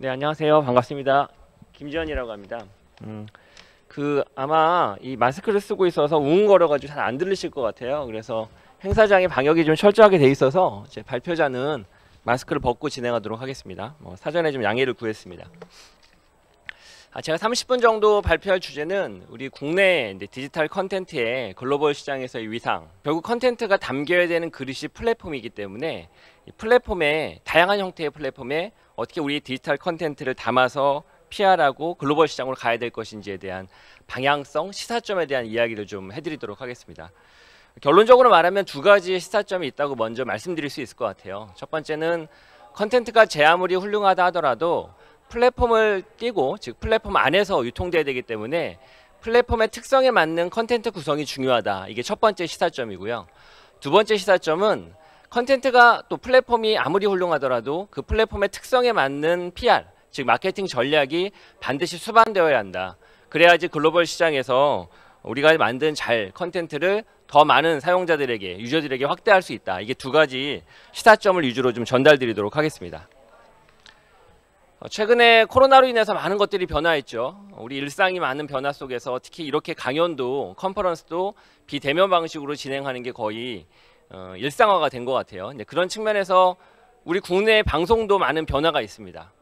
네, 안녕하세요. 반갑습니다. 김지현이라고 합니다. 아마 이 마스크를 쓰고 있어서 웅웅거려가지고 잘 안 들리실 것 같아요. 그래서 행사장의 방역이 좀 철저하게 돼 있어서 제 발표자는 마스크를 벗고 진행하도록 하겠습니다. 사전에 좀 양해를 구했습니다. 제가 30분 정도 발표할 주제는 우리 국내 디지털 컨텐츠의 글로벌 시장에서의 위상. 결국 컨텐츠가 담겨야 되는 그릇이 플랫폼이기 때문에 이 플랫폼에 다양한 형태의 플랫폼에 어떻게 우리 디지털 컨텐츠를 담아서 PR하고 글로벌 시장으로 가야 될 것인지에 대한 방향성, 시사점에 대한 이야기를 좀 해드리도록 하겠습니다. 결론적으로 말하면 두 가지의 시사점이 있다고 먼저 말씀드릴 수 있을 것 같아요. 첫 번째는 컨텐츠가 제 아무리 훌륭하다 하더라도 플랫폼을 띄고, 즉 플랫폼 안에서 유통돼야 되기 때문에 플랫폼의 특성에 맞는 컨텐츠 구성이 중요하다. 이게 첫 번째 시사점이고요. 두 번째 시사점은 컨텐츠가 또 플랫폼이 아무리 훌륭하더라도 그 플랫폼의 특성에 맞는 PR, 즉 마케팅 전략이 반드시 수반되어야 한다. 그래야지 글로벌 시장에서 우리가 만든 컨텐츠를 더 많은 사용자들에게, 유저들에게 확대할 수 있다. 이게 두 가지 시사점을 위주로 좀 전달드리도록 하겠습니다. 최근에 코로나로 인해서 많은 것들이 변화했죠. 우리 일상이 많은 변화 속에서 특히 이렇게 강연도, 컨퍼런스도 비대면 방식으로 진행하는 게 거의 일상화가 된 것 같아요. 그런 측면에서 우리 국내 방송도 많은 변화가 있습니다.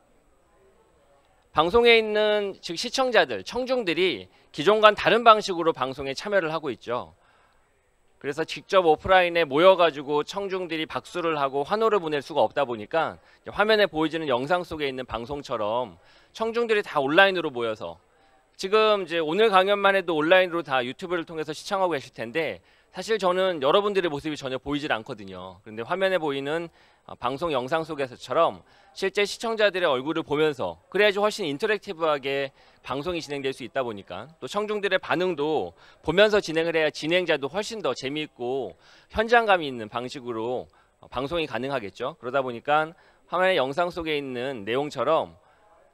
방송에 있는 즉 시청자들, 청중들이 기존과는 다른 방식으로 방송에 참여를 하고 있죠. 그래서 직접 오프라인에 모여가지고 청중들이 박수를 하고 환호를 보낼 수가 없다 보니까 화면에 보여지는 영상 속에 있는 방송처럼 청중들이 다 온라인으로 모여서, 지금 이제 오늘 강연만 해도 온라인으로 다 유튜브를 통해서 시청하고 계실 텐데 사실 저는 여러분들의 모습이 전혀 보이질 않거든요. 그런데 화면에 보이는 방송 영상 속에서처럼 실제 시청자들의 얼굴을 보면서, 그래야지 훨씬 인터랙티브하게 방송이 진행될 수 있다 보니까, 또 청중들의 반응도 보면서 진행을 해야 진행자도 훨씬 더 재미있고 현장감이 있는 방식으로 방송이 가능하겠죠. 그러다 보니까 화면의 영상 속에 있는 내용처럼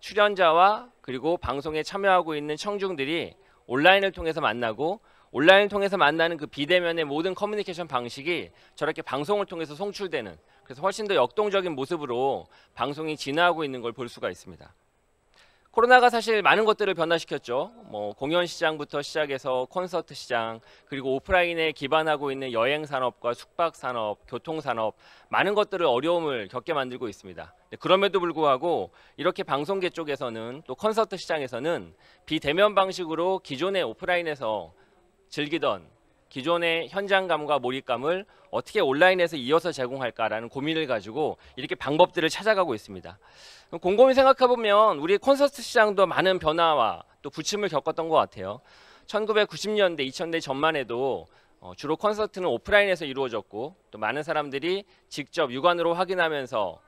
출연자와 그리고 방송에 참여하고 있는 청중들이 온라인을 통해서 만나고, 온라인을 통해서 만나는 그 비대면의 모든 커뮤니케이션 방식이 저렇게 방송을 통해서 송출되는, 그래서 훨씬 더 역동적인 모습으로 방송이 진화하고 있는 걸 볼 수가 있습니다. 코로나가 사실 많은 것들을 변화시켰죠. 공연 시장부터 시작해서 콘서트 시장, 그리고 오프라인에 기반하고 있는 여행 산업과 숙박 산업, 교통 산업, 많은 것들을 어려움을 겪게 만들고 있습니다. 그럼에도 불구하고 이렇게 방송계 쪽에서는, 또 콘서트 시장에서는 비대면 방식으로 기존의 오프라인에서 즐기던 기존의 현장감과 몰입감을 어떻게 온라인에서 이어서 제공할까라는 고민을 가지고 이렇게 방법들을 찾아가고 있습니다. 곰곰이 생각해보면 우리 콘서트 시장도 많은 변화와 또 부침을 겪었던 것 같아요. 1990년대, 2000년 전만 해도 주로 콘서트는 오프라인에서 이루어졌고, 또 많은 사람들이 직접 육안으로 확인하면서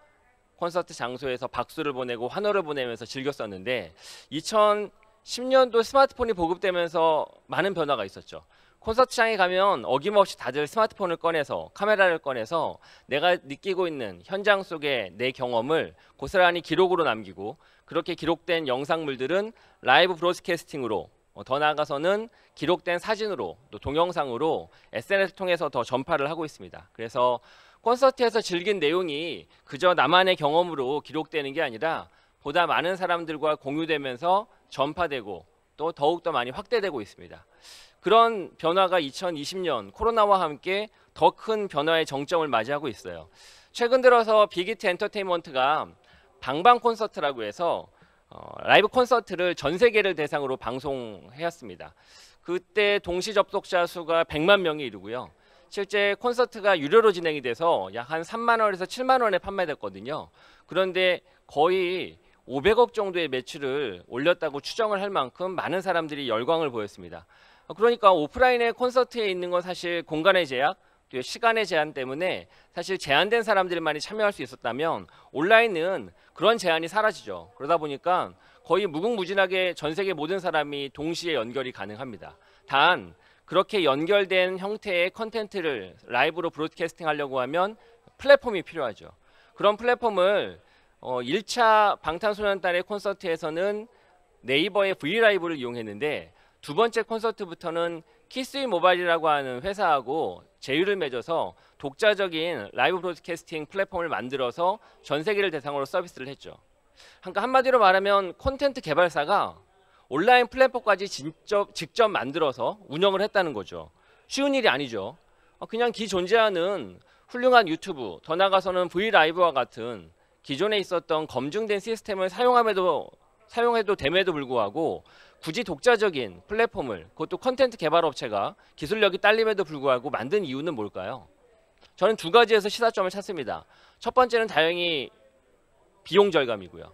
콘서트 장소에서 박수를 보내고 환호를 보내면서 즐겼었는데, 2010년도 스마트폰이 보급되면서 많은 변화가 있었죠. 콘서트장에 가면 어김없이 다들 스마트폰을 꺼내서, 카메라를 꺼내서 내가 느끼고 있는 현장 속의 내 경험을 고스란히 기록으로 남기고, 그렇게 기록된 영상물들은 라이브 브로드캐스팅으로, 더 나아가서는 기록된 사진으로, 또 동영상으로 SNS를 통해서 더 전파를 하고 있습니다. 그래서 콘서트에서 즐긴 내용이 그저 나만의 경험으로 기록되는 게 아니라 보다 많은 사람들과 공유되면서 전파되고 또 더욱더 많이 확대되고 있습니다. 그런 변화가 2020년 코로나와 함께 더 큰 변화의 정점을 맞이하고 있어요. 최근 들어서 빅히트 엔터테인먼트가 방방 콘서트라고 해서 라이브 콘서트를 전 세계를 대상으로 방송했습니다. 그때 동시 접속자 수가 100만 명이 이르고요. 실제 콘서트가 유료로 진행이 돼서 약 한 3만 원에서 7만 원에 판매됐거든요. 그런데 거의 500억 정도의 매출을 올렸다고 추정을 할 만큼 많은 사람들이 열광을 보였습니다. 그러니까 오프라인의 콘서트에 있는 건 사실 공간의 제약, 또 시간의 제한 때문에 사실 제한된 사람들만이 참여할 수 있었다면, 온라인은 그런 제한이 사라지죠. 그러다 보니까 거의 무궁무진하게 전 세계 모든 사람이 동시에 연결이 가능합니다. 단 그렇게 연결된 형태의 컨텐츠를 라이브로 브로드캐스팅 하려고 하면 플랫폼이 필요하죠. 그런 플랫폼을 1차 방탄소년단의 콘서트에서는 네이버의 브이라이브를 이용했는데, 두 번째 콘서트부터는 키스위 모바일이라고 하는 회사하고 제휴를 맺어서 독자적인 라이브 브로드캐스팅 플랫폼을 만들어서 전 세계를 대상으로 서비스를 했죠. 그러니까 한마디로 말하면 콘텐츠 개발사가 온라인 플랫폼까지 직접 만들어서 운영을 했다는 거죠. 쉬운 일이 아니죠. 그냥 기존재하는 훌륭한 유튜브, 더 나아가서는 브이라이브와 같은 기존에 있었던 검증된 시스템을 사용해도 됨에도 불구하고 굳이 독자적인 플랫폼을, 그것도 콘텐츠 개발 업체가 기술력이 딸림에도 불구하고 만든 이유는 뭘까요? 저는 두 가지에서 시사점을 찾습니다. 첫 번째는 다행히 비용 절감이고요.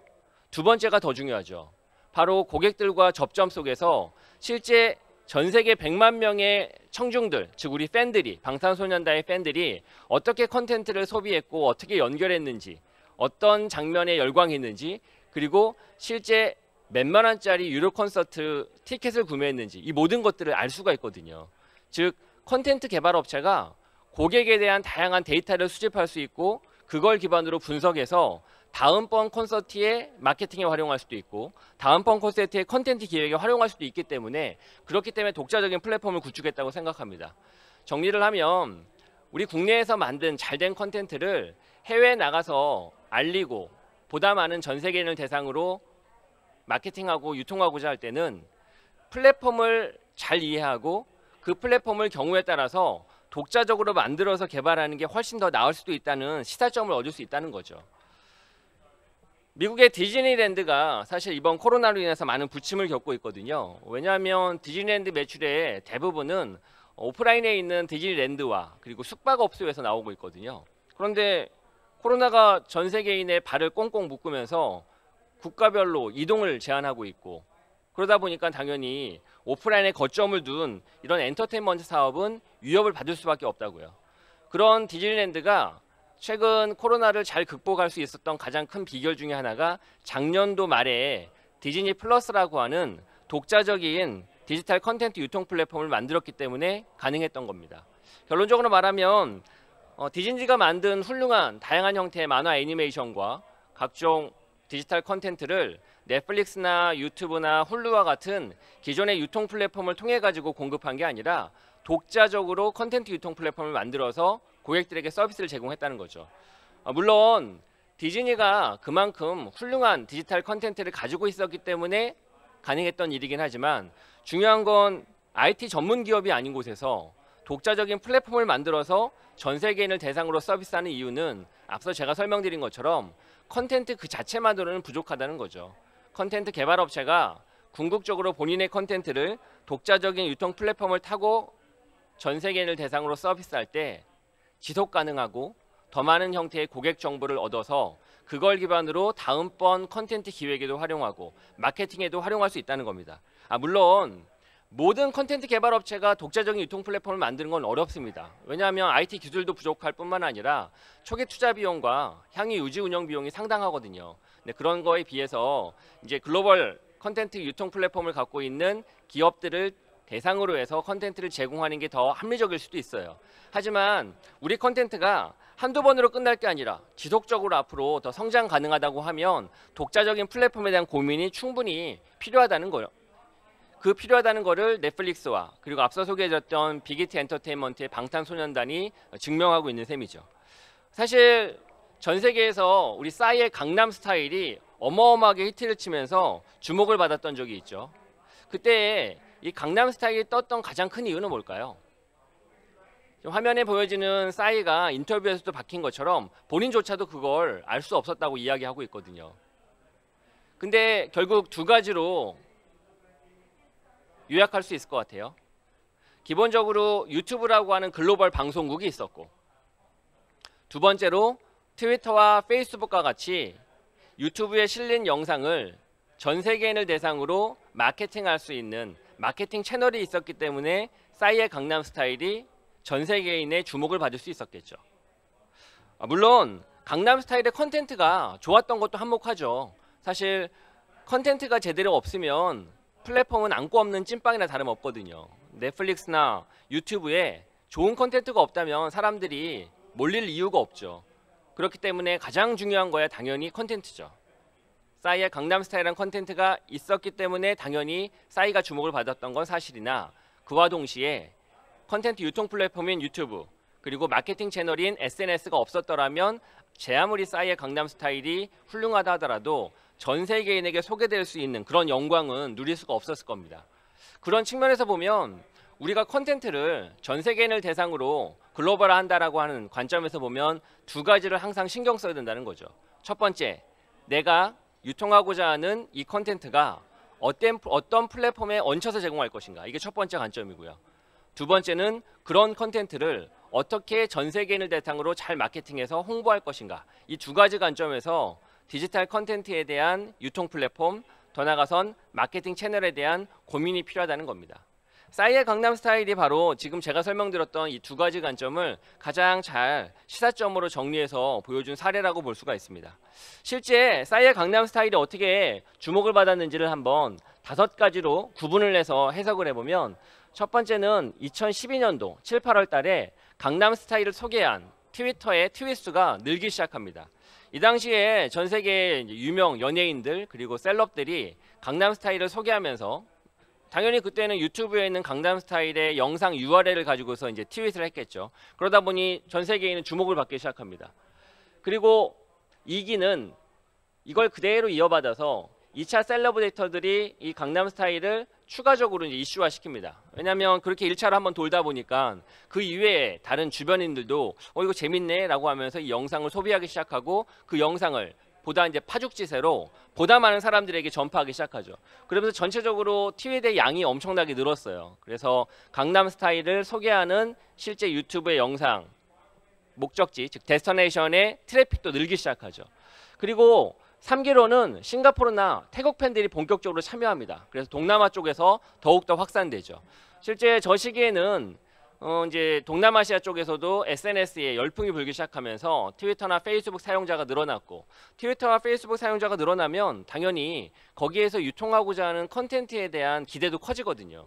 두 번째가 더 중요하죠. 바로 고객들과 접점 속에서 실제 전 세계 100만 명의 청중들, 즉 우리 팬들이, 방탄소년단의 팬들이 어떻게 콘텐츠를 소비했고 어떻게 연결했는지, 어떤 장면에 열광했는지, 그리고 실제 몇만 원짜리 유료 콘서트 티켓을 구매했는지, 이 모든 것들을 알 수가 있거든요. 즉 콘텐츠 개발 업체가 고객에 대한 다양한 데이터를 수집할 수 있고 그걸 기반으로 분석해서 다음번 콘서트의 마케팅에 활용할 수도 있고 다음번 콘서트의 콘텐츠 기획에 활용할 수도 있기 때문에, 그렇기 때문에 독자적인 플랫폼을 구축했다고 생각합니다. 정리를 하면 우리 국내에서 만든 잘된 콘텐츠를 해외에 나가서 알리고 보다 많은 전 세계인을 대상으로 마케팅하고 유통하고자 할 때는 플랫폼을 잘 이해하고 그 플랫폼을 경우에 따라서 독자적으로 만들어서 개발하는 게 훨씬 더 나을 수도 있다는 시사점을 얻을 수 있다는 거죠. 미국의 디즈니랜드가 사실 이번 코로나로 인해서 많은 부침을 겪고 있거든요. 왜냐하면 디즈니랜드 매출의 대부분은 오프라인에 있는 디즈니랜드와 그리고 숙박업소에서 나오고 있거든요. 그런데 코로나가 전 세계인의 발을 꽁꽁 묶으면서 국가별로 이동을 제한하고 있고, 그러다 보니까 당연히 오프라인에 거점을 둔 이런 엔터테인먼트 사업은 위협을 받을 수밖에 없다고요. 그런 디즈니랜드가 최근 코로나를 잘 극복할 수 있었던 가장 큰 비결 중에 하나가 작년도 말에 디즈니 플러스라고 하는 독자적인 디지털 컨텐츠 유통 플랫폼을 만들었기 때문에 가능했던 겁니다. 결론적으로 말하면 디즈니가 만든 훌륭한 다양한 형태의 만화 애니메이션과 각종 디지털 컨텐츠를 넷플릭스나 유튜브나 훌루와 같은 기존의 유통 플랫폼을 통해 가지고 공급한 게 아니라 독자적으로 컨텐츠 유통 플랫폼을 만들어서 고객들에게 서비스를 제공했다는 거죠. 물론 디즈니가 그만큼 훌륭한 디지털 컨텐츠를 가지고 있었기 때문에 가능했던 일이긴 하지만, 중요한 건 IT 전문 기업이 아닌 곳에서 독자적인 플랫폼을 만들어서 전 세계인을 대상으로 서비스하는 이유는 앞서 제가 설명드린 것처럼 컨텐츠 그 자체만으로는 부족하다는 거죠. 컨텐츠 개발 업체가 궁극적으로 본인의 컨텐츠를 독자적인 유통 플랫폼을 타고 전 세계인을 대상으로 서비스할 때 지속 가능하고 더 많은 형태의 고객 정보를 얻어서 그걸 기반으로 다음번 컨텐츠 기획에도 활용하고 마케팅에도 활용할 수 있다는 겁니다. 물론 모든 컨텐츠 개발 업체가 독자적인 유통 플랫폼을 만드는 건 어렵습니다. 왜냐하면 IT 기술도 부족할 뿐만 아니라 초기 투자 비용과 향후 유지 운영 비용이 상당하거든요. 근데 그런 거에 비해서 이제 글로벌 컨텐츠 유통 플랫폼을 갖고 있는 기업들을 대상으로 해서 컨텐츠를 제공하는 게 더 합리적일 수도 있어요. 하지만 우리 컨텐츠가 한두 번으로 끝날 게 아니라 지속적으로 앞으로 더 성장 가능하다고 하면 독자적인 플랫폼에 대한 고민이 충분히 필요하다는 거예요. 그 필요하다는 거를 넷플릭스와 그리고 앞서 소개해줬던 빅히트 엔터테인먼트의 방탄소년단이 증명하고 있는 셈이죠. 사실 전 세계에서 우리 싸이의 강남 스타일이 어마어마하게 히트를 치면서 주목을 받았던 적이 있죠. 그때 이 강남 스타일이 떴던 가장 큰 이유는 뭘까요? 화면에 보여지는 싸이가 인터뷰에서도 밝힌 것처럼 본인조차도 그걸 알 수 없었다고 이야기하고 있거든요. 근데 결국 두 가지로 요약할 수 있을 것 같아요. 기본적으로 유튜브라고 하는 글로벌 방송국이 있었고, 두 번째로 트위터와 페이스북과 같이 유튜브에 실린 영상을 전 세계인을 대상으로 마케팅할 수 있는 마케팅 채널이 있었기 때문에 싸이의 강남 스타일이 전 세계인의 주목을 받을 수 있었겠죠. 물론 강남 스타일의 컨텐츠가 좋았던 것도 한몫하죠. 사실 컨텐츠가 제대로 없으면 플랫폼은 안고 없는 찐빵이나 다름없거든요. 넷플릭스나 유튜브에 좋은 컨텐츠가 없다면 사람들이 몰릴 이유가 없죠. 그렇기 때문에 가장 중요한 거야 당연히 컨텐츠죠. 싸이의 강남 스타일한 컨텐츠가 있었기 때문에 당연히 싸이가 주목을 받았던 건 사실이나, 그와 동시에 컨텐츠 유통 플랫폼인 유튜브 그리고 마케팅 채널인 SNS가 없었더라면 제 아무리 싸이의 강남 스타일이 훌륭하다 하더라도 전 세계인에게 소개될 수 있는 그런 영광은 누릴 수가 없었을 겁니다. 그런 측면에서 보면 우리가 콘텐츠를 전 세계인을 대상으로 글로벌화한다라고 하는 관점에서 보면 두 가지를 항상 신경 써야 된다는 거죠. 첫 번째, 내가 유통하고자 하는 이 콘텐츠가 어떤 플랫폼에 얹혀서 제공할 것인가, 이게 첫 번째 관점이고요. 두 번째는 그런 콘텐츠를 어떻게 전 세계인을 대상으로 잘 마케팅해서 홍보할 것인가, 이 두 가지 관점에서 디지털 콘텐츠에 대한 유통 플랫폼, 더 나아가선 마케팅 채널에 대한 고민이 필요하다는 겁니다. 싸이의 강남스타일이 바로 지금 제가 설명드렸던 이 두 가지 관점을 가장 잘 시사점으로 정리해서 보여준 사례라고 볼 수가 있습니다. 실제 싸이의 강남스타일이 어떻게 주목을 받았는지를 한번 5가지로 구분을 해서 해석을 해보면, 첫 번째는 2012년도 7, 8월 달에 강남스타일을 소개한 트위터의 트윗 수가 늘기 시작합니다. 이 당시에 전 세계 유명 연예인들 그리고 셀럽들이 강남스타일을 소개하면서 당연히 그때는 유튜브에 있는 강남스타일의 영상 URL을 가지고서 이제 트윗을 했겠죠. 그러다 보니 전 세계인은 주목을 받기 시작합니다. 그리고 2기는 이걸 그대로 이어받아서 2차 셀러브레이터들이 이 강남스타일을 추가적으로 이제 이슈화 시킵니다. 왜냐하면 그렇게 1차로 한번 돌다 보니까 그 이외에 다른 주변인들도 이거 재밌네 라고 하면서 이 영상을 소비하기 시작하고, 그 영상을 보다 이제 파죽지세로 보다 많은 사람들에게 전파하기 시작하죠. 그러면서 전체적으로 트윗의 양이 엄청나게 늘었어요. 그래서 강남스타일을 소개하는 실제 유튜브의 영상 목적지, 즉 데스티네이션의 트래픽도 늘기 시작하죠. 그리고 3기로는 싱가포르나 태국 팬들이 본격적으로 참여합니다. 그래서 동남아 쪽에서 더욱더 확산되죠. 실제 저 시기에는 이제 동남아시아 쪽에서도 SNS에 열풍이 불기 시작하면서 트위터나 페이스북 사용자가 늘어났고, 트위터와 페이스북 사용자가 늘어나면 당연히 거기에서 유통하고자 하는 컨텐츠에 대한 기대도 커지거든요.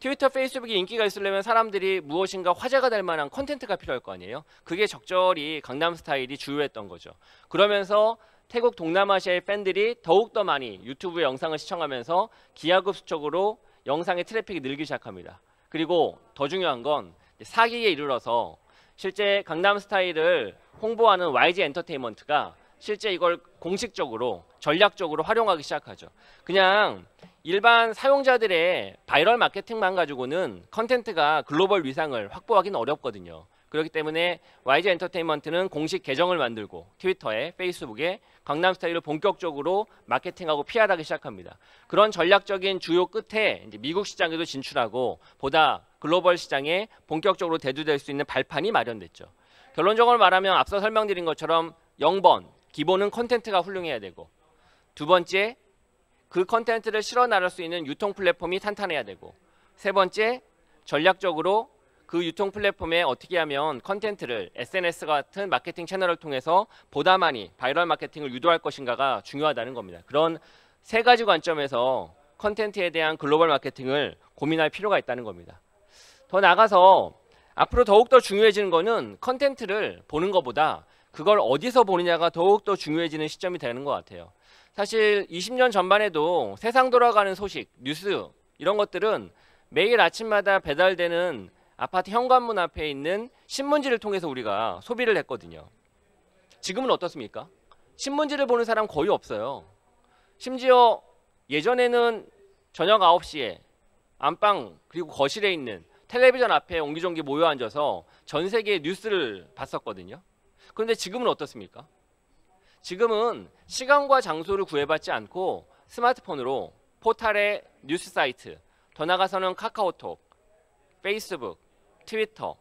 트위터, 페이스북이 인기가 있으려면 사람들이 무엇인가 화제가 될 만한 컨텐츠가 필요할 거 아니에요. 그게 적절히 강남스타일이 주요했던 거죠. 그러면서 태국 동남아시아의 팬들이 더욱더 많이 유튜브 영상을 시청하면서 기하급수적으로 영상의 트래픽이 늘기 시작합니다. 그리고 더 중요한 건 4기에 이르러서 실제 강남스타일을 홍보하는 YG 엔터테인먼트가 실제 이걸 공식적으로 전략적으로 활용하기 시작하죠. 그냥 일반 사용자들의 바이럴 마케팅만 가지고는 컨텐츠가 글로벌 위상을 확보하기는 어렵거든요. 그렇기 때문에 YG 엔터테인먼트는 공식 계정을 만들고 트위터에, 페이스북에 강남스타일을 본격적으로 마케팅하고 PR하기 시작합니다. 그런 전략적인 주요 끝에 이제 미국 시장에도 진출하고 보다 글로벌 시장에 본격적으로 대두될 수 있는 발판이 마련됐죠. 결론적으로 말하면 앞서 설명드린 것처럼 0번, 기본은 컨텐츠가 훌륭해야 되고, 두 번째, 그 컨텐츠를 실어 나갈 수 있는 유통 플랫폼이 탄탄해야 되고, 세 번째, 전략적으로 그 유통 플랫폼에 어떻게 하면 컨텐츠를 SNS 같은 마케팅 채널을 통해서 보다 많이 바이럴 마케팅을 유도할 것인가가 중요하다는 겁니다. 그런 3가지 관점에서 컨텐츠에 대한 글로벌 마케팅을 고민할 필요가 있다는 겁니다. 더 나아가서 앞으로 더욱더 중요해지는 거는 컨텐츠를 보는 것보다 그걸 어디서 보느냐가 더욱더 중요해지는 시점이 되는 것 같아요. 사실 20년 전만 해도 세상 돌아가는 소식, 뉴스 이런 것들은 매일 아침마다 배달되는 아파트 현관문 앞에 있는 신문지를 통해서 우리가 소비를 했거든요. 지금은 어떻습니까? 신문지를 보는 사람 거의 없어요. 심지어 예전에는 저녁 9시에 안방 그리고 거실에 있는 텔레비전 앞에 옹기종기 모여 앉아서 전 세계의 뉴스를 봤었거든요. 그런데 지금은 어떻습니까? 지금은 시간과 장소를 구애받지 않고 스마트폰으로 포털의 뉴스 사이트, 더 나아가서는 카카오톡, 페이스북, 트위터,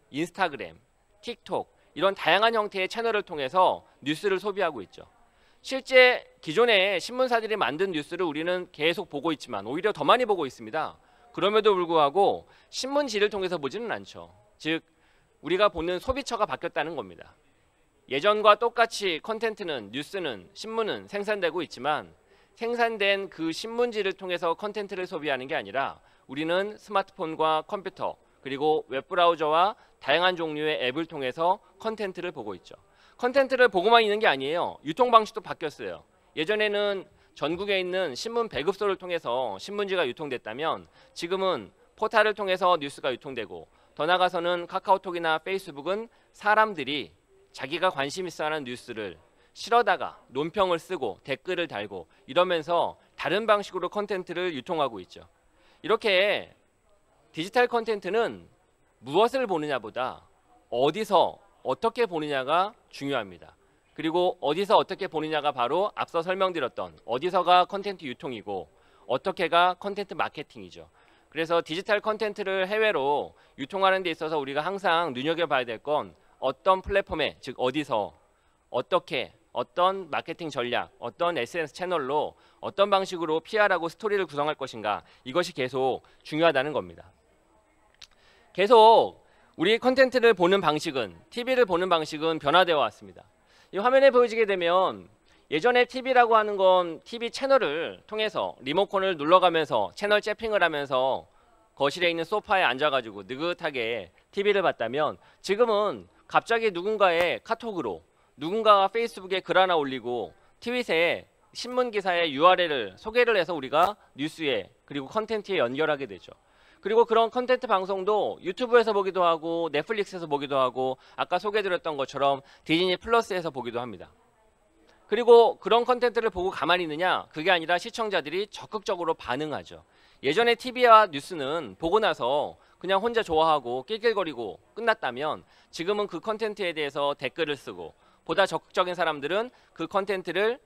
인스타그램, 틱톡 이런 다양한 형태의 채널을 통해서 뉴스를 소비하고 있죠. 실제 기존의 신문사들이 만든 뉴스를 우리는 계속 보고 있지만 오히려 더 많이 보고 있습니다. 그럼에도 불구하고 신문지를 통해서 보지는 않죠. 즉 우리가 보는 소비처가 바뀌었다는 겁니다. 예전과 똑같이 컨텐츠는, 뉴스는, 신문은 생산되고 있지만 생산된 그 신문지를 통해서 컨텐츠를 소비하는 게 아니라 우리는 스마트폰과 컴퓨터 그리고 웹브라우저와 다양한 종류의 앱을 통해서 컨텐츠를 보고 있죠. 컨텐츠를 보고만 있는 게 아니에요. 유통 방식도 바뀌었어요. 예전에는 전국에 있는 신문 배급소를 통해서 신문지가 유통됐다면 지금은 포털을 통해서 뉴스가 유통되고, 더 나아가서는 카카오톡이나 페이스북은 사람들이 자기가 관심 있어하는 뉴스를 실어다가 논평을 쓰고 댓글을 달고 이러면서 다른 방식으로 콘텐츠를 유통하고 있죠. 이렇게 디지털 콘텐츠는 무엇을 보느냐보다 어디서 어떻게 보느냐가 중요합니다. 그리고 어디서 어떻게 보느냐가 바로 앞서 설명드렸던 어디서가 콘텐츠 유통이고 어떻게가 콘텐츠 마케팅이죠. 그래서 디지털 콘텐츠를 해외로 유통하는 데 있어서 우리가 항상 눈여겨봐야 될 건 어떤 플랫폼에, 즉 어디서 어떻게 어떤 마케팅 전략, 어떤 SNS 채널로 어떤 방식으로 PR하고 스토리를 구성할 것인가, 이것이 계속 중요하다는 겁니다. 계속 우리 콘텐츠를 보는 방식은, TV를 보는 방식은 변화되어 왔습니다. 이 화면에 보여지게 되면 예전에 TV라고 하는 건 TV 채널을 통해서 리모컨을 눌러가면서 채널 재핑을 하면서 거실에 있는 소파에 앉아가지고 느긋하게 TV를 봤다면, 지금은 갑자기 누군가의 카톡으로, 누군가가 페이스북에 글 하나 올리고 트윗에 신문 기사의 URL을 소개를 해서 우리가 뉴스에 그리고 컨텐츠에 연결하게 되죠. 그리고 그런 컨텐츠 방송도 유튜브에서 보기도 하고 넷플릭스에서 보기도 하고 아까 소개드렸던 것처럼 디즈니 플러스에서 보기도 합니다. 그리고 그런 컨텐츠를 보고 가만히 있느냐? 그게 아니라 시청자들이 적극적으로 반응하죠. 예전에 TV와 뉴스는 보고 나서 그냥 혼자 좋아하고 낄낄거리고 끝났다면, 지금은 그 컨텐츠에 대해서 댓글을 쓰고 보다 적극적인 사람들은 그 컨텐츠를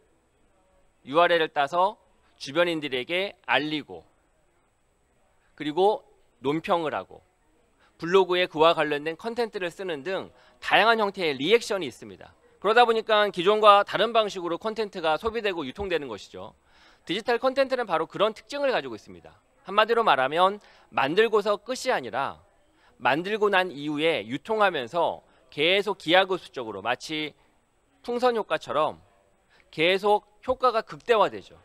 URL을 따서 주변인들에게 알리고 그리고 논평을 하고 블로그에 그와 관련된 컨텐츠를 쓰는 등 다양한 형태의 리액션이 있습니다. 그러다 보니까 기존과 다른 방식으로 콘텐츠가 소비되고 유통되는 것이죠. 디지털 콘텐츠는 바로 그런 특징을 가지고 있습니다. 한마디로 말하면 만들고서 끝이 아니라 만들고 난 이후에 유통하면서 계속 기하급수적으로, 마치 풍선 효과처럼 계속 효과가 극대화되죠.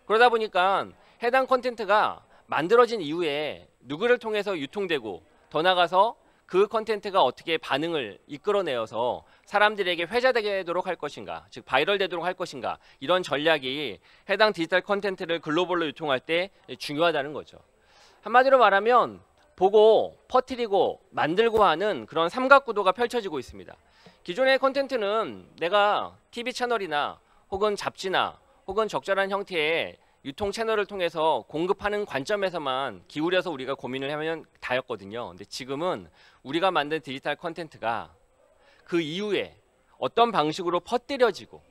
그러다 보니까 해당 콘텐츠가 만들어진 이후에 누구를 통해서 유통되고 더 나아가서 그 콘텐츠가 어떻게 반응을 이끌어내어서 사람들에게 회자되도록 할 것인가, 즉 바이럴 되도록 할 것인가, 이런 전략이 해당 디지털 콘텐츠를 글로벌로 유통할 때 중요하다는 거죠. 한마디로 말하면 보고 퍼뜨리고 만들고 하는 그런 삼각구도가 펼쳐지고 있습니다. 기존의 콘텐츠는 내가 TV 채널이나 혹은 잡지나 혹은 적절한 형태의 유통 채널을 통해서 공급하는 관점에서만 기울여서 우리가 고민을 하면 다였거든요. 근데 지금은 우리가 만든 디지털 콘텐츠가 그 이후에 어떤 방식으로 퍼뜨려지고,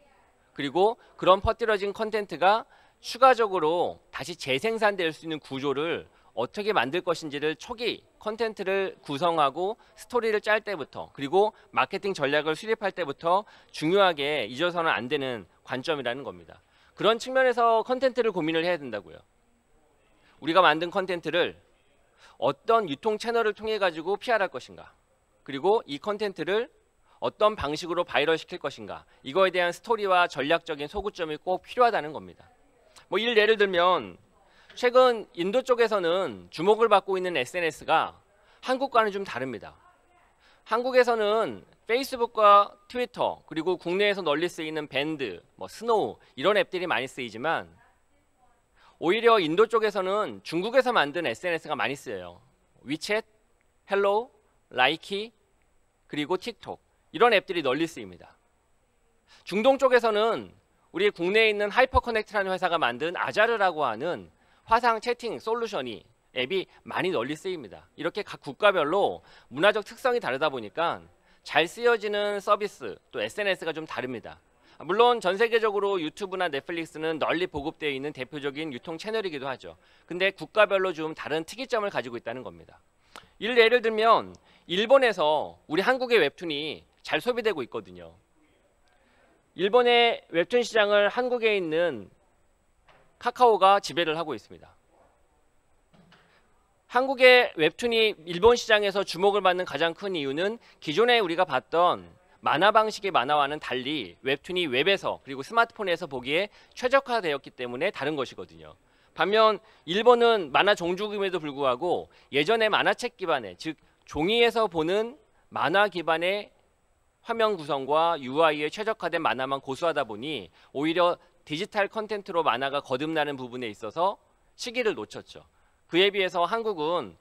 그리고 그런 퍼뜨려진 콘텐츠가 추가적으로 다시 재생산될 수 있는 구조를 어떻게 만들 것인지를 초기 콘텐츠를 구성하고 스토리를 짤 때부터, 그리고 마케팅 전략을 수립할 때부터 중요하게 잊어서는 안 되는 관점이라는 겁니다. 그런 측면에서 콘텐츠를 고민을 해야 된다고요. 우리가 만든 콘텐츠를 어떤 유통 채널을 통해 가지고 PR할 것인가, 그리고 이 콘텐츠를 어떤 방식으로 바이럴 시킬 것인가, 이거에 대한 스토리와 전략적인 소구점이 꼭 필요하다는 겁니다. 예를 들면 최근 인도 쪽에서는 주목을 받고 있는 SNS가 한국과는 좀 다릅니다. 한국에서는 페이스북과 트위터, 그리고 국내에서 널리 쓰이는 밴드, 스노우, 이런 앱들이 많이 쓰이지만, 오히려 인도 쪽에서는 중국에서 만든 SNS가 많이 쓰여요. 위챗, 헬로우, 라이키, 그리고 틱톡, 이런 앱들이 널리 쓰입니다. 중동 쪽에서는 우리 국내에 있는 하이퍼커넥트라는 회사가 만든 아자르라고 하는 화상 채팅 솔루션이, 앱이 많이 널리 쓰입니다. 이렇게 각 국가별로 문화적 특성이 다르다 보니까 잘 쓰여지는 서비스, 또 SNS가 좀 다릅니다. 물론 전 세계적으로 유튜브나 넷플릭스는 널리 보급되어 있는 대표적인 유통 채널이기도 하죠. 근데 국가별로 좀 다른 특이점을 가지고 있다는 겁니다. 예를 들면 일본에서 우리 한국의 웹툰이 잘 소비되고 있거든요. 일본의 웹툰 시장을 한국에 있는 카카오가 지배를 하고 있습니다. 한국의 웹툰이 일본 시장에서 주목을 받는 가장 큰 이유는 기존에 우리가 봤던 만화 방식의 만화와는 달리 웹툰이 웹에서 그리고 스마트폰에서 보기에 최적화되었기 때문에 다른 것이거든요. 반면 일본은 만화 종주임에도 불구하고 예전에 만화책 기반의, 즉 종이에서 보는 만화 기반의 화면 구성과 UI에 최적화된 만화만 고수하다 보니 오히려 디지털 컨텐츠로 만화가 거듭나는 부분에 있어서 시기를 놓쳤죠. 그에 비해서 한국은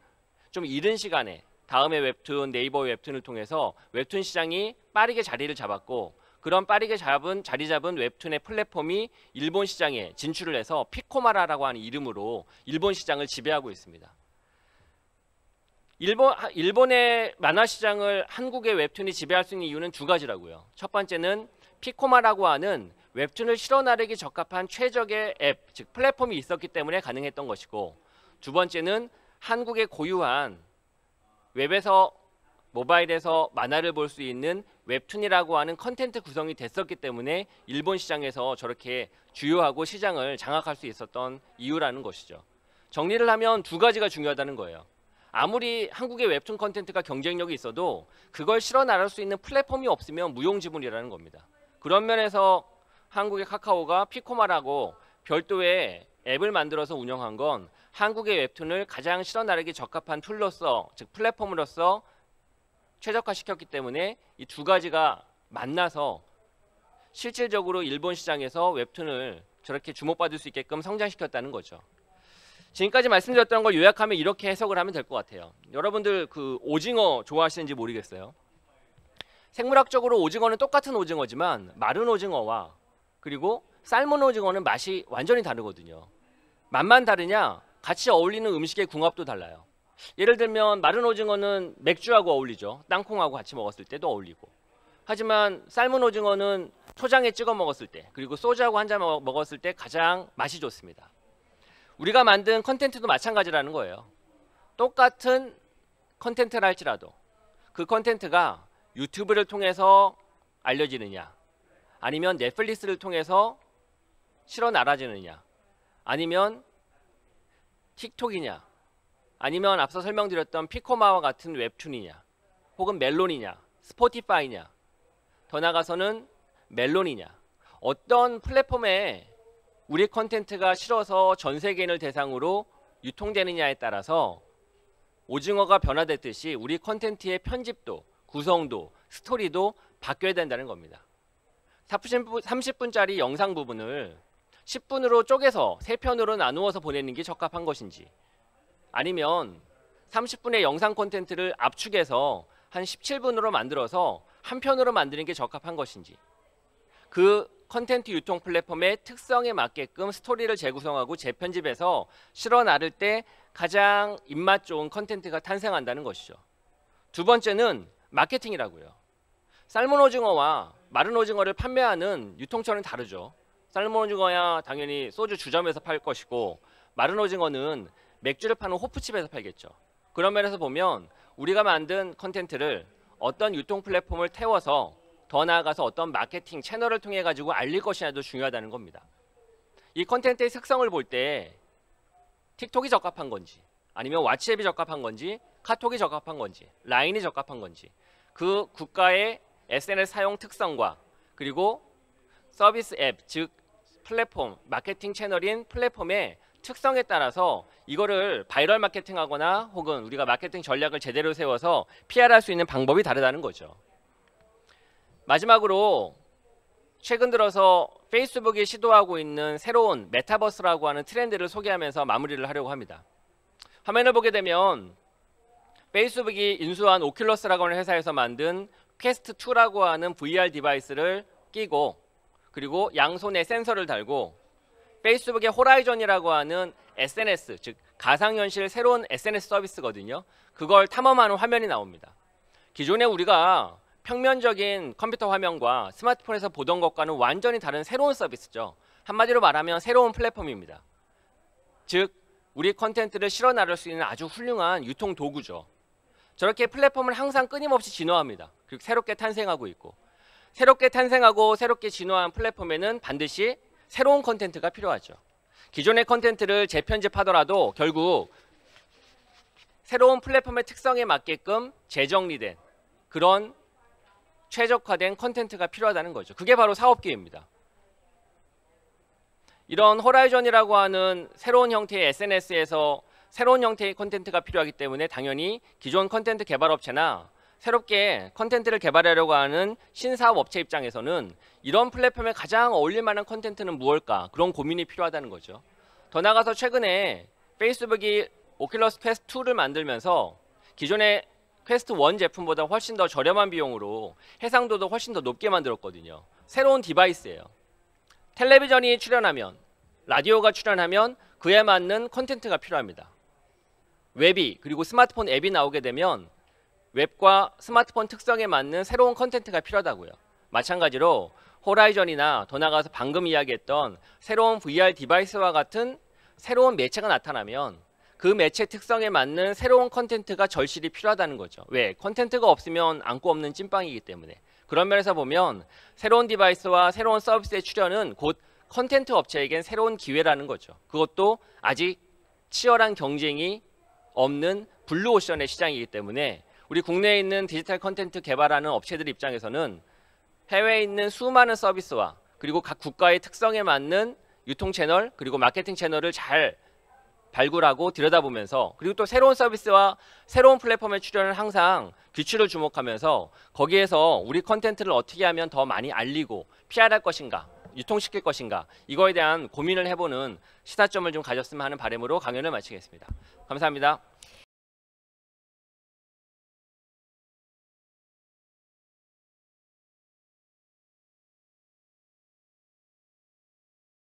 좀 이른 시간에 다음의 웹툰, 네이버 웹툰을 통해서 웹툰 시장이 빠르게 자리를 잡았고, 그런 빠르게 자리 잡은 웹툰의 플랫폼이 일본 시장에 진출을 해서 피코마라라고 하는 이름으로 일본 시장을 지배하고 있습니다. 일본의 만화 시장을 한국의 웹툰이 지배할 수 있는 이유는 두 가지라고요. 첫 번째는 피코마라고 하는 웹툰을 실어 나르기 적합한 최적의 앱, 즉 플랫폼이 있었기 때문에 가능했던 것이고, 두 번째는 한국의 고유한 웹에서 모바일에서 만화를 볼 수 있는 웹툰이라고 하는 컨텐츠 구성이 됐었기 때문에 일본 시장에서 저렇게 주요하고 시장을 장악할 수 있었던 이유라는 것이죠. 정리를 하면 두 가지가 중요하다는 거예요. 아무리 한국의 웹툰 컨텐츠가 경쟁력이 있어도 그걸 실어 나갈 수 있는 플랫폼이 없으면 무용지물이라는 겁니다. 그런 면에서 한국의 카카오가 피코마라고 별도의 앱을 만들어서 운영한 건 한국의 웹툰을 가장 실어 나르기 적합한 툴로서, 즉 플랫폼으로서 최적화시켰기 때문에 이 두 가지가 만나서 실질적으로 일본 시장에서 웹툰을 저렇게 주목받을 수 있게끔 성장시켰다는 거죠. 지금까지 말씀드렸던 걸 요약하면 이렇게 해석을 하면 될 것 같아요. 여러분들 그 오징어 좋아하시는지 모르겠어요. 생물학적으로 오징어는 똑같은 오징어지만 마른 오징어와 그리고 삶은 오징어는 맛이 완전히 다르거든요. 맛만 다르냐? 같이 어울리는 음식의 궁합도 달라요. 예를 들면 마른 오징어는 맥주하고 어울리죠. 땅콩하고 같이 먹었을 때도 어울리고. 하지만 삶은 오징어는 초장에 찍어 먹었을 때, 그리고 소주하고 한 잔 먹었을 때 가장 맛이 좋습니다. 우리가 만든 컨텐츠도 마찬가지라는 거예요. 똑같은 컨텐츠를 할지라도 그 컨텐츠가 유튜브를 통해서 알려지느냐, 아니면 넷플릭스를 통해서 실어 나라지느냐, 아니면 틱톡이냐, 아니면 앞서 설명드렸던 피코마와 같은 웹툰이냐, 혹은 멜론이냐, 스포티파이냐, 더 나아가서는 멜론이냐, 어떤 플랫폼에 우리 컨텐츠가 실어서 전 세계인을 대상으로 유통되느냐에 따라서 오징어가 변화됐듯이 우리 컨텐츠의 편집도, 구성도, 스토리도 바뀌어야 된다는 겁니다. 30분짜리 영상 부분을 10분으로 쪼개서 3편으로 나누어서 보내는 게 적합한 것인지, 아니면 30분의 영상 콘텐츠를 압축해서 한 17분으로 만들어서 한 편으로 만드는 게 적합한 것인지, 그 컨텐츠 유통 플랫폼의 특성에 맞게끔 스토리를 재구성하고 재편집해서 실어 나를 때 가장 입맛 좋은 컨텐츠가 탄생한다는 것이죠. 두 번째는 마케팅이라고요. 삶은 오징어와 마른 오징어를 판매하는 유통처는 다르죠. 삶은 오징어야 당연히 소주 주점에서 팔 것이고, 마른 오징어는 맥주를 파는 호프집에서 팔겠죠. 그런 면에서 보면 우리가 만든 컨텐츠를 어떤 유통 플랫폼을 태워서 더 나아가서 어떤 마케팅 채널을 통해 가지고 알릴 것이냐도 중요하다는 겁니다. 이 컨텐츠의 특성을 볼 때 틱톡이 적합한 건지, 아니면 왓츠앱이 적합한 건지, 카톡이 적합한 건지, 라인이 적합한 건지, 그 국가의 SNS 사용 특성과 그리고 서비스 앱, 즉 플랫폼, 마케팅 채널인 플랫폼의 특성에 따라서 이거를 바이럴 마케팅하거나 혹은 우리가 마케팅 전략을 제대로 세워서 PR할 수 있는 방법이 다르다는 거죠. 마지막으로 최근 들어서 페이스북이 시도하고 있는 새로운 메타버스라고 하는 트렌드를 소개하면서 마무리를 하려고 합니다. 화면을 보게 되면 페이스북이 인수한 오큘러스라고 하는 회사에서 만든 퀘스트 2라고 하는 VR 디바이스를 끼고, 그리고 양손에 센서를 달고 페이스북의 호라이즌이라고 하는 SNS, 즉 가상현실 새로운 SNS 서비스거든요. 그걸 탐험하는 화면이 나옵니다. 기존에 우리가 평면적인 컴퓨터 화면과 스마트폰에서 보던 것과는 완전히 다른 새로운 서비스죠. 한마디로 말하면 새로운 플랫폼입니다. 즉 우리 컨텐츠를 실어 나를 수 있는 아주 훌륭한 유통 도구죠. 저렇게 플랫폼을 항상 끊임없이 진화합니다. 그리고 새롭게 탄생하고 있고, 새롭게 탄생하고 새롭게 진화한 플랫폼에는 반드시 새로운 컨텐츠가 필요하죠. 기존의 컨텐츠를 재편집하더라도 결국 새로운 플랫폼의 특성에 맞게끔 재정리된 그런 최적화된 컨텐츠가 필요하다는 거죠. 그게 바로 사업기회입니다. 이런 호라이즌이라고 하는 새로운 형태의 SNS에서 새로운 형태의 컨텐츠가 필요하기 때문에 당연히 기존 컨텐츠 개발업체나 새롭게 컨텐츠를 개발하려고 하는 신사업업체 입장에서는 이런 플랫폼에 가장 어울릴 만한 컨텐츠는 무엇일까, 그런 고민이 필요하다는 거죠. 더 나아가서 최근에 페이스북이 오큘러스 퀘스트 2를 만들면서 기존의 퀘스트 1 제품보다 훨씬 더 저렴한 비용으로 해상도도 훨씬 더 높게 만들었거든요. 새로운 디바이스예요. 텔레비전이 출연하면, 라디오가 출연하면 그에 맞는 콘텐츠가 필요합니다. 웹이 그리고 스마트폰 앱이 나오게 되면 웹과 스마트폰 특성에 맞는 새로운 콘텐츠가 필요하다고요. 마찬가지로 호라이전이나 더 나아가서 방금 이야기했던 새로운 VR 디바이스와 같은 새로운 매체가 나타나면 그 매체 특성에 맞는 새로운 콘텐츠가 절실히 필요하다는 거죠. 왜? 콘텐츠가 없으면 안고 없는 찐빵이기 때문에. 그런 면에서 보면 새로운 디바이스와 새로운 서비스의 출현은 곧 콘텐츠 업체에겐 새로운 기회라는 거죠. 그것도 아직 치열한 경쟁이 없는 블루오션의 시장이기 때문에 우리 국내에 있는 디지털 콘텐츠 개발하는 업체들 입장에서는 해외에 있는 수많은 서비스와 그리고 각 국가의 특성에 맞는 유통 채널 그리고 마케팅 채널을 잘 발굴하고 들여다보면서 그리고 또 새로운 서비스와 새로운 플랫폼의 출현을 항상 규칙을 주목하면서 거기에서 우리 콘텐츠를 어떻게 하면 더 많이 알리고 PR할 것인가 유통시킬 것인가 이거에 대한 고민을 해보는 시사점을 좀 가졌으면 하는 바람으로 강연을 마치겠습니다. 감사합니다.